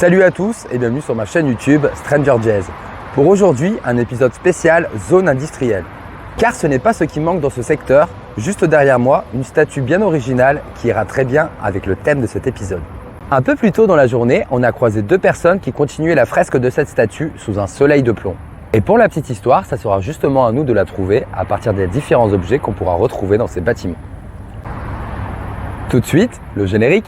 Salut à tous et bienvenue sur ma chaîne YouTube Stranger Jazz. Pour aujourd'hui, un épisode spécial zone industrielle. Car ce n'est pas ce qui manque dans ce secteur, juste derrière moi, une statue bien originale qui ira très bien avec le thème de cet épisode. Un peu plus tôt dans la journée, on a croisé deux personnes qui continuaient la fresque de cette statue sous un soleil de plomb. Et pour la petite histoire, ça sera justement à nous de la trouver à partir des différents objets qu'on pourra retrouver dans ces bâtiments. Tout de suite, le générique.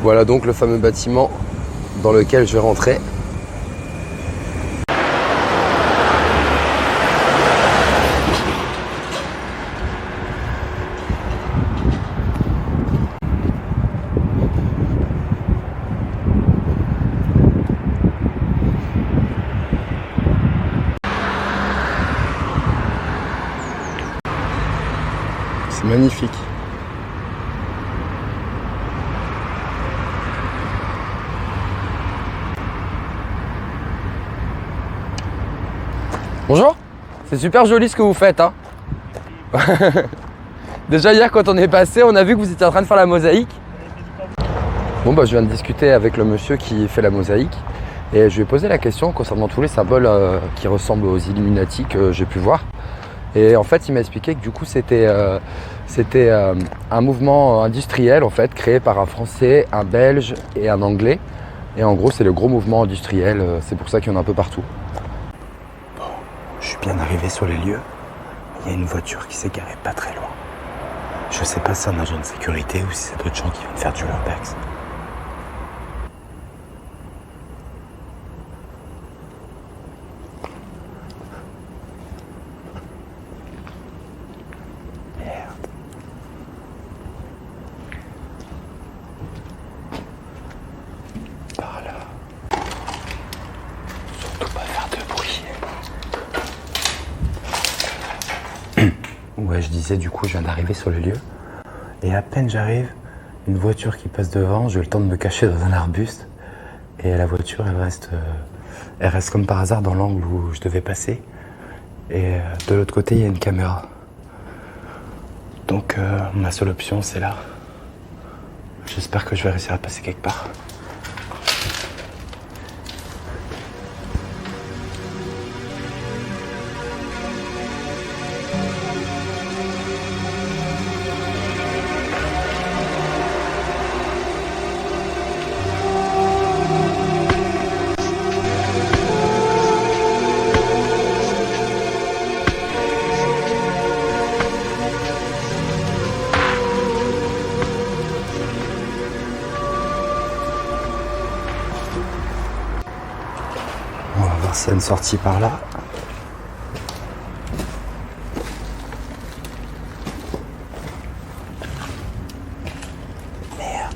Voilà donc le fameux bâtiment dans lequel je vais rentrer. C'est magnifique. Bonjour, c'est super joli ce que vous faites, hein. Déjà hier quand on est passé, on a vu que vous étiez en train de faire la mosaïque. Bon bah je viens de discuter avec le monsieur qui fait la mosaïque et je lui ai posé la question concernant tous les symboles qui ressemblent aux Illuminati que j'ai pu voir. Et en fait il m'a expliqué que du coup c'était un mouvement industriel en fait créé par un Français, un Belge et un Anglais. Et en gros c'est le gros mouvement industriel, c'est pour ça qu'il y en a un peu partout. Je suis bien arrivé sur les lieux. Il y a une voiture qui s'est garée pas très loin. Je sais pas si c'est un agent de sécurité ou si c'est d'autres gens qui viennent faire du urbex. Merde. Par là. Surtout pas faire de bruit. Ouais, je disais, du coup, je viens d'arriver sur le lieu. Et à peine j'arrive, une voiture qui passe devant, j'ai eu le temps de me cacher dans un arbuste. Et la voiture, elle reste comme par hasard dans l'angle où je devais passer. Et de l'autre côté, il y a une caméra. Donc, ma seule option, c'est là. J'espère que je vais réussir à passer quelque part. On va voir s'il y a une sortie par là. Merde.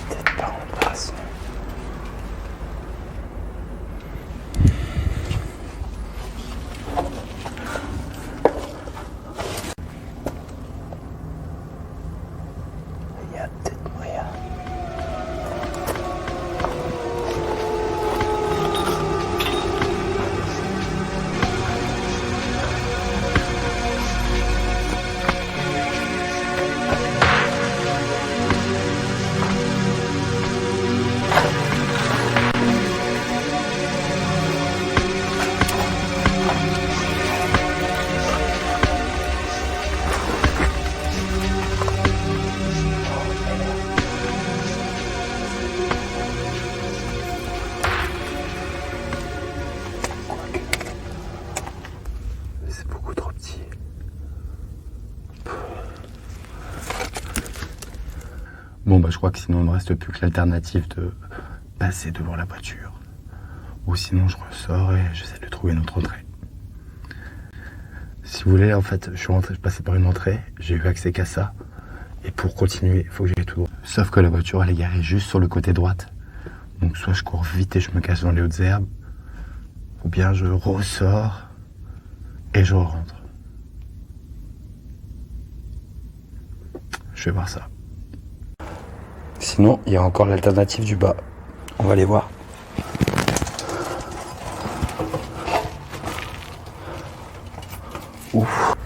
Peut-être pas en passe. Bon, je crois que sinon, il ne me reste plus que l'alternative de passer devant la voiture. Ou sinon, je ressors et j'essaie de trouver une autre entrée. Si vous voulez, en fait, je passais par une entrée, j'ai eu accès qu'à ça. Et pour continuer, il faut que j'aille tout droit. Sauf que la voiture, elle est garée juste sur le côté droite. Donc soit je cours vite et je me cache dans les hautes herbes, ou bien je ressors et je rentre. Je vais voir ça. Sinon, il y a encore l'alternative du bas. On va aller voir. Ouf.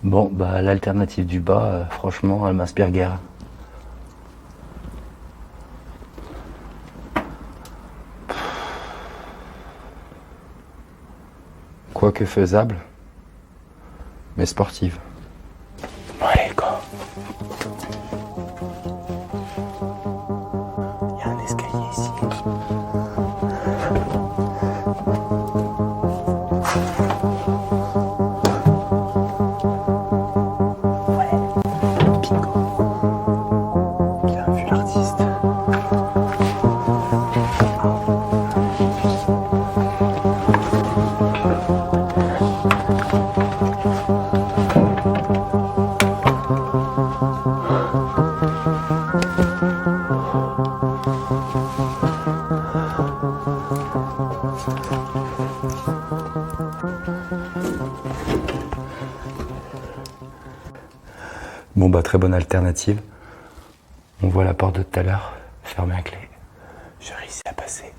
Bon, l'alternative du bas, franchement, elle m'inspire guère. Quoique faisable, mais sportive. Ouais, quoi. Il y a un escalier ici. Bon, très bonne alternative. On voit la porte de tout à l'heure, fermée à clé. J'ai réussi à passer.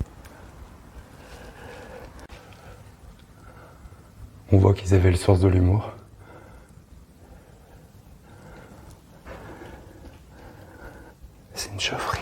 On voit qu'ils avaient le sens de l'humour. C'est une chaufferie.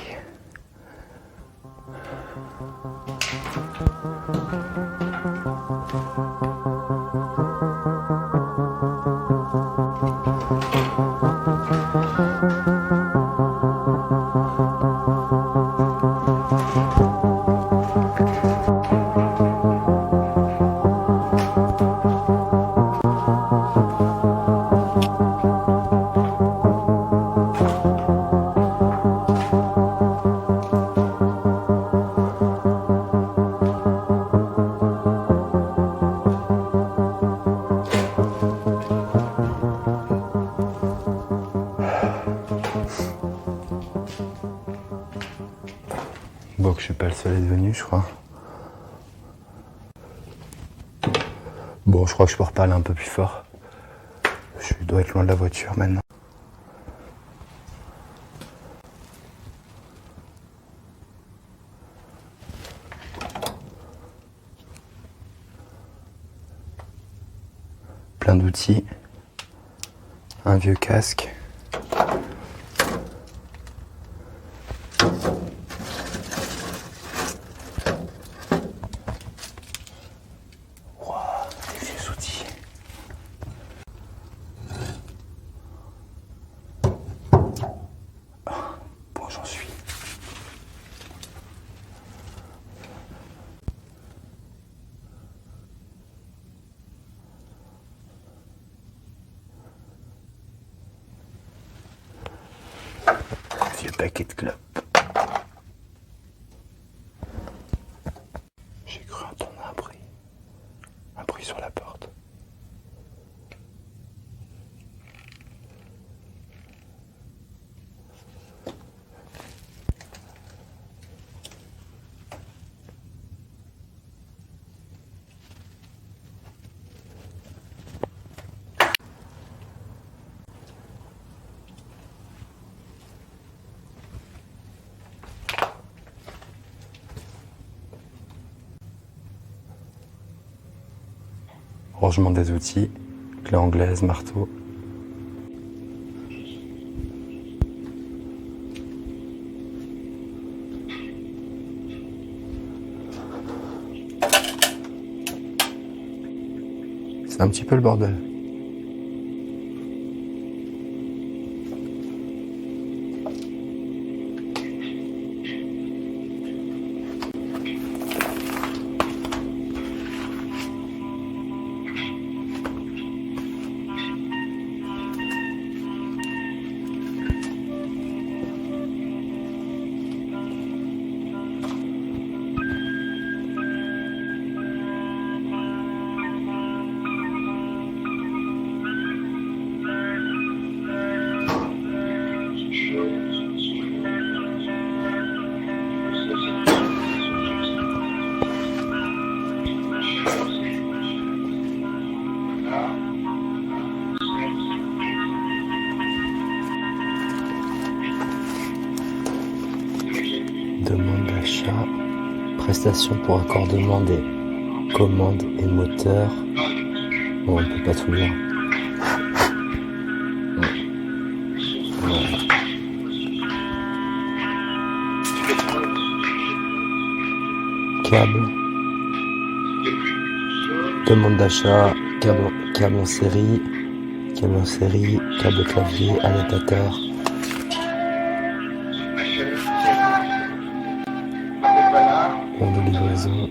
Bon, que je suis pas le seul à être venu, je crois. Bon, je crois que je peux reparler un peu plus fort. Je dois être loin de la voiture maintenant. Plein d'outils. Un vieux casque. Des vieux outils. Bon, j'en suis. Un vieux paquet de clopes. J'ai cru entendre un bruit. Un bruit sur la porte. Rangement des outils, clé anglaise, marteau. C'est un petit peu le bordel. Demande d'achat, prestations pour accordement des commandes et moteurs. Bon, on ne peut pas tout lire. Câble. Demande d'achat, câble en série, câble clavier, adaptateur. Bon de livraison.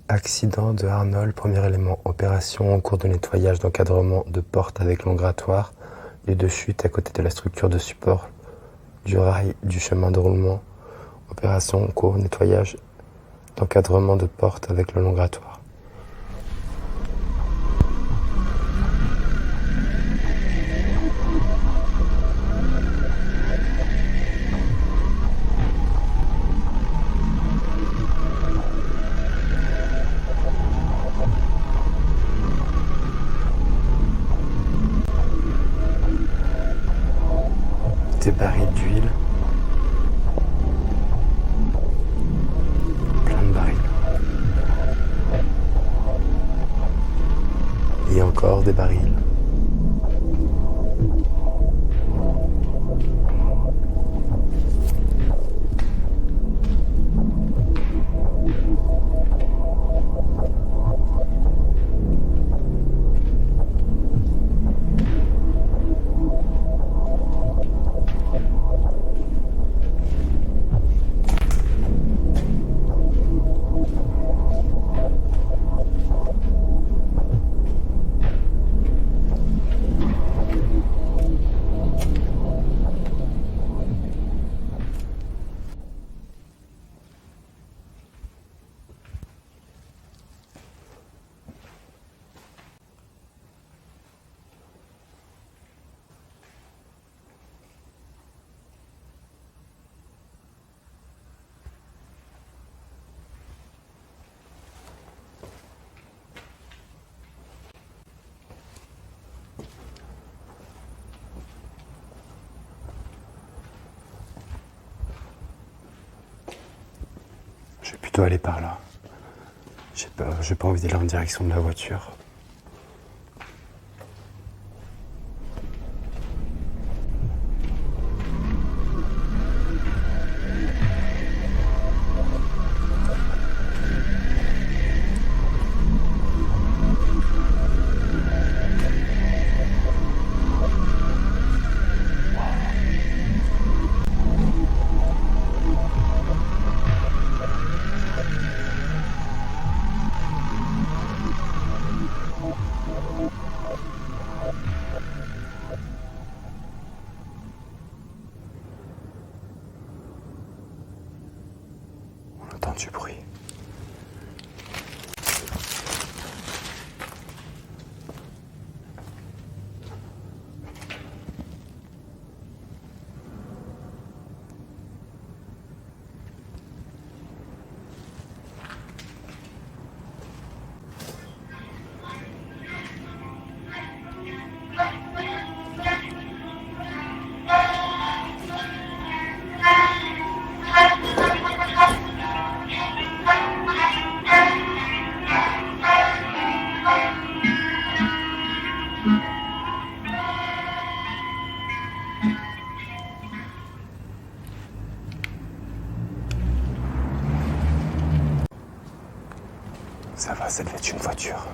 Accident de Arnold, premier élément. Opération en cours de nettoyage d'encadrement de porte avec long grattoir. Lieu de chute à côté de la structure de support du rail du chemin de roulement. Opération en cours, nettoyage d'encadrement de porte avec le long grattoir. Des barils d'huile. Plein de barils. Et encore des barils. Je vais plutôt aller par là. J'ai pas envie d'aller en direction de la voiture. On entend du bruit. Ça va, ça devait être une voiture.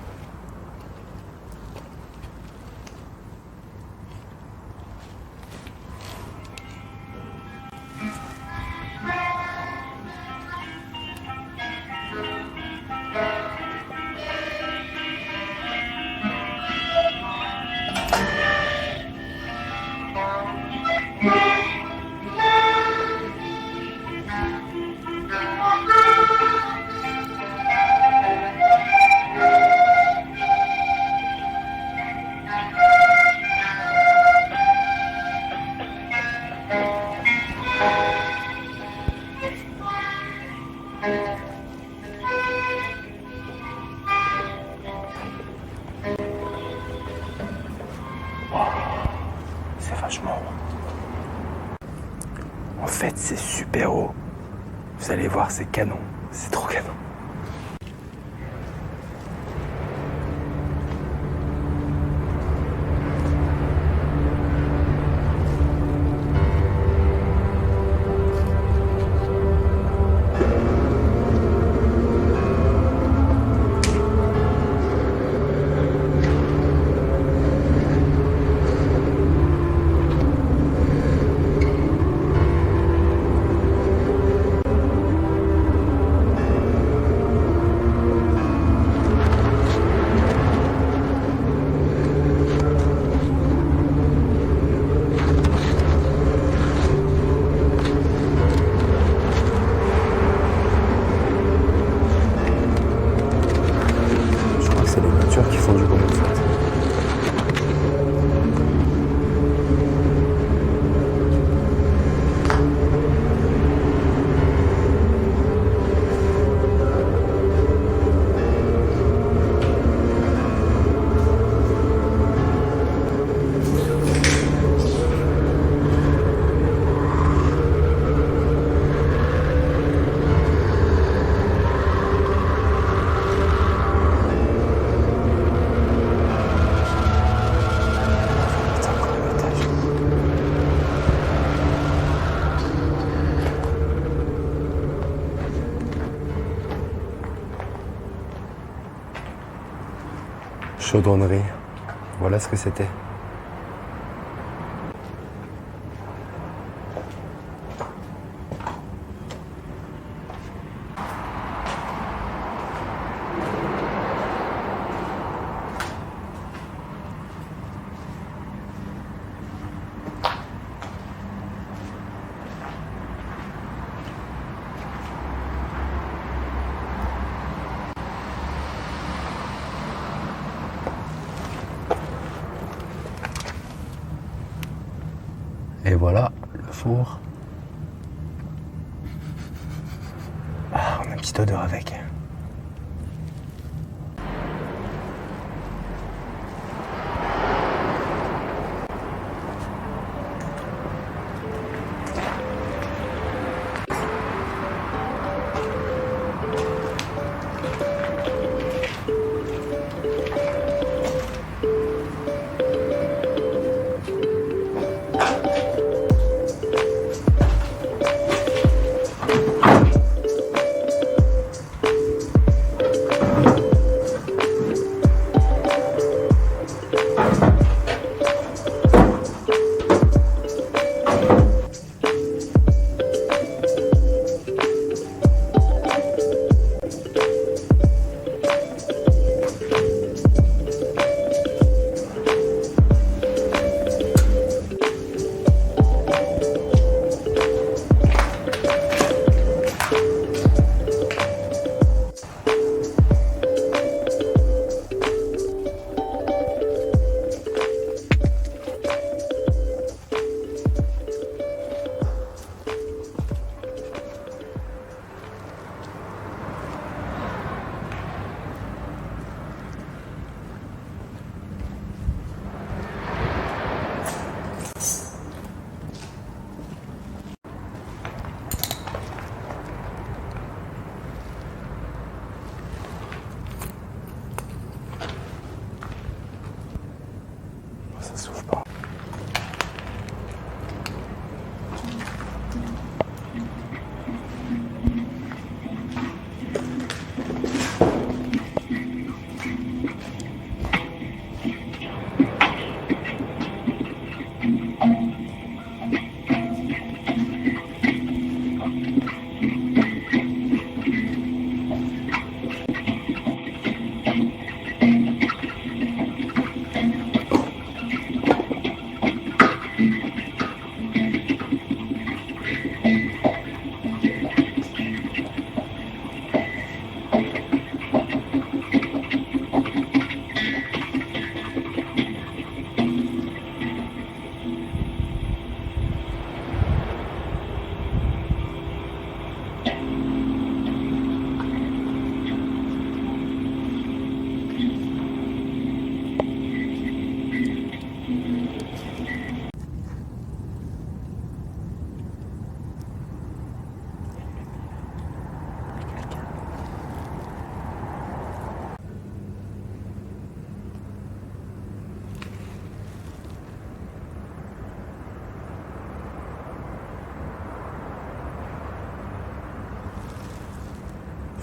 C'est vachement haut. En fait, c'est super haut. Vous allez voir, c'est canon. C'est trop canon. Qui font du bon en fait. Chaudronnerie, voilà ce que c'était. Et voilà le four. Ah, on a une petite odeur avec. Ça s'ouvre pas.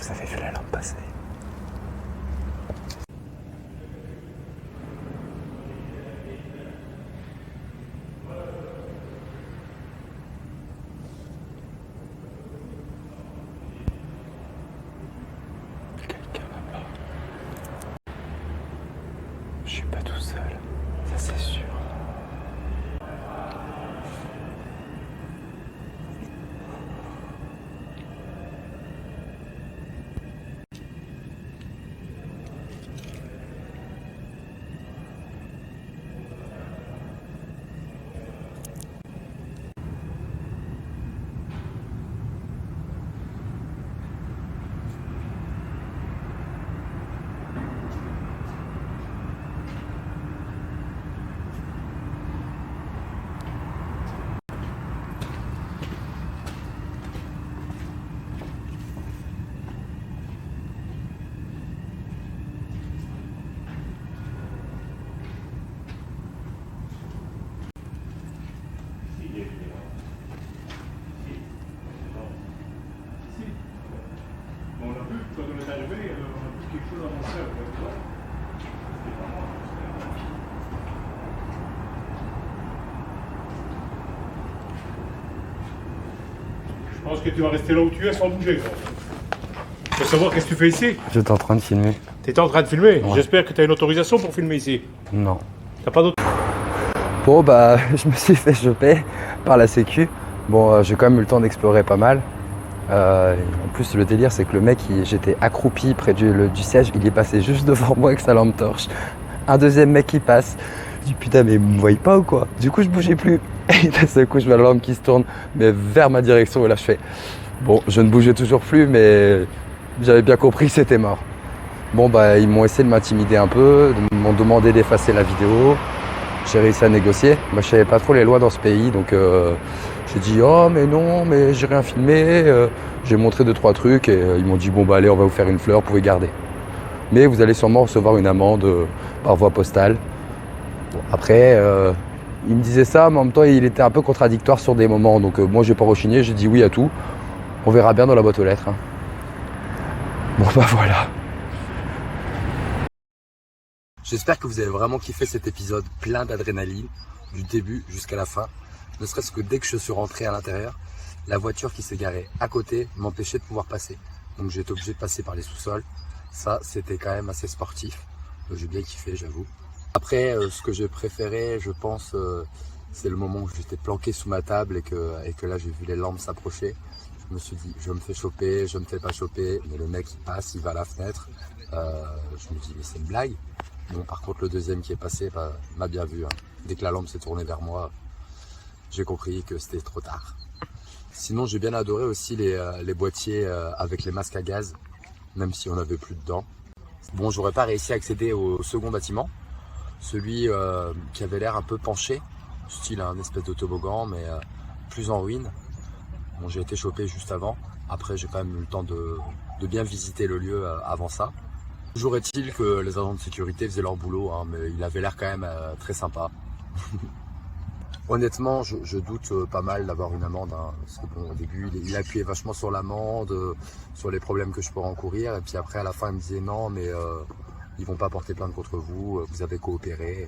vous avez vu la lampe passer? Quelqu'un là-bas. Je suis pas tout seul, ça c'est sûr. On a vu, quand on est arrivé, on a vu quelque chose avancer avec toi. C'était pas moi. Je pense que tu vas rester là où tu es sans bouger. Il faut savoir qu'est-ce que tu fais ici. J'étais en train de filmer. T'étais en train de filmer. Ouais. J'espère que tu as une autorisation pour filmer ici. Non. T'as pas d'autre. Bon bah je me suis fait choper par la sécu. Bon j'ai quand même eu le temps d'explorer pas mal. En plus le délire c'est que le mec, j'étais accroupi près du siège, il est passé juste devant moi avec sa lampe torche. Un deuxième mec qui passe. Je dis putain mais il me voit pas ou quoi? Du coup je bougeais plus. Et d'un seul coup je vois la lampe qui se tourne mais vers ma direction et là je fais bon je ne bougeais toujours plus mais j'avais bien compris que c'était mort. Bon bah ils m'ont essayé de m'intimider un peu, ils m'ont demandé d'effacer la vidéo. J'ai réussi à négocier. Moi je savais pas trop les lois dans ce pays donc j'ai dit oh mais non mais j'ai rien filmé. J'ai montré 2-3 trucs et ils m'ont dit bon bah allez on va vous faire une fleur, vous pouvez garder. Mais vous allez sûrement recevoir une amende par voie postale. Bon, après il me disait ça mais en même temps il était un peu contradictoire sur des moments donc moi j'ai pas rechigné, j'ai dit oui à tout. On verra bien dans la boîte aux lettres. Hein. Bon bah voilà. J'espère que vous avez vraiment kiffé cet épisode plein d'adrénaline, du début jusqu'à la fin. Ne serait-ce que dès que je suis rentré à l'intérieur, la voiture qui s'est garée à côté m'empêchait de pouvoir passer. Donc j'ai été obligé de passer par les sous-sols. Ça, c'était quand même assez sportif. J'ai bien kiffé, j'avoue. Après, ce que j'ai préféré, je pense, c'est le moment où j'étais planqué sous ma table et que là, j'ai vu les lampes s'approcher. Je me suis dit, je me fais choper, je me fais pas choper. Mais le mec, il passe, il va à la fenêtre. Je me dis, mais c'est une blague. Bon, par contre, le deuxième qui est passé m'a bien vu. Hein. Dès que la lampe s'est tournée vers moi, j'ai compris que c'était trop tard. Sinon, j'ai bien adoré aussi les boîtiers avec les masques à gaz, même si on n'avait plus dedans. Bon, j'aurais pas réussi à accéder au second bâtiment, celui qui avait l'air un peu penché, style un espèce de toboggan, mais plus en ruine. Bon, j'ai été chopé juste avant. Après, j'ai quand même eu le temps de bien visiter le lieu avant ça. Toujours est-il que les agents de sécurité faisaient leur boulot, hein, mais il avait l'air quand même très sympa. Honnêtement, je doute pas mal d'avoir une amende, hein, parce que bon, au début, il appuyait vachement sur l'amende, sur les problèmes que je pourrais encourir, et puis après, à la fin, il me disait non, mais ils vont pas porter plainte contre vous, vous avez coopéré.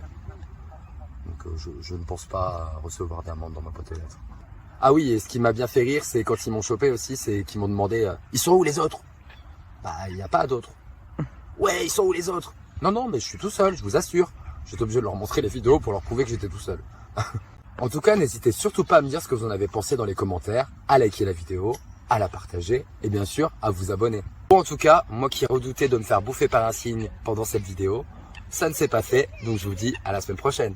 Donc je ne pense pas recevoir d'amende dans ma boîte aux lettres. Ah oui, et ce qui m'a bien fait rire, c'est quand ils m'ont chopé aussi, c'est qu'ils m'ont demandé ils sont où les autres? Bah, il n'y a pas d'autres. Ouais, ils sont où les autres? Non, non, mais je suis tout seul, je vous assure. J'étais obligé de leur montrer les vidéos pour leur prouver que j'étais tout seul. En tout cas, n'hésitez surtout pas à me dire ce que vous en avez pensé dans les commentaires, à liker la vidéo, à la partager et bien sûr à vous abonner. Bon, en tout cas, moi qui redoutais de me faire bouffer par un cygne pendant cette vidéo, ça ne s'est pas fait, donc je vous dis à la semaine prochaine.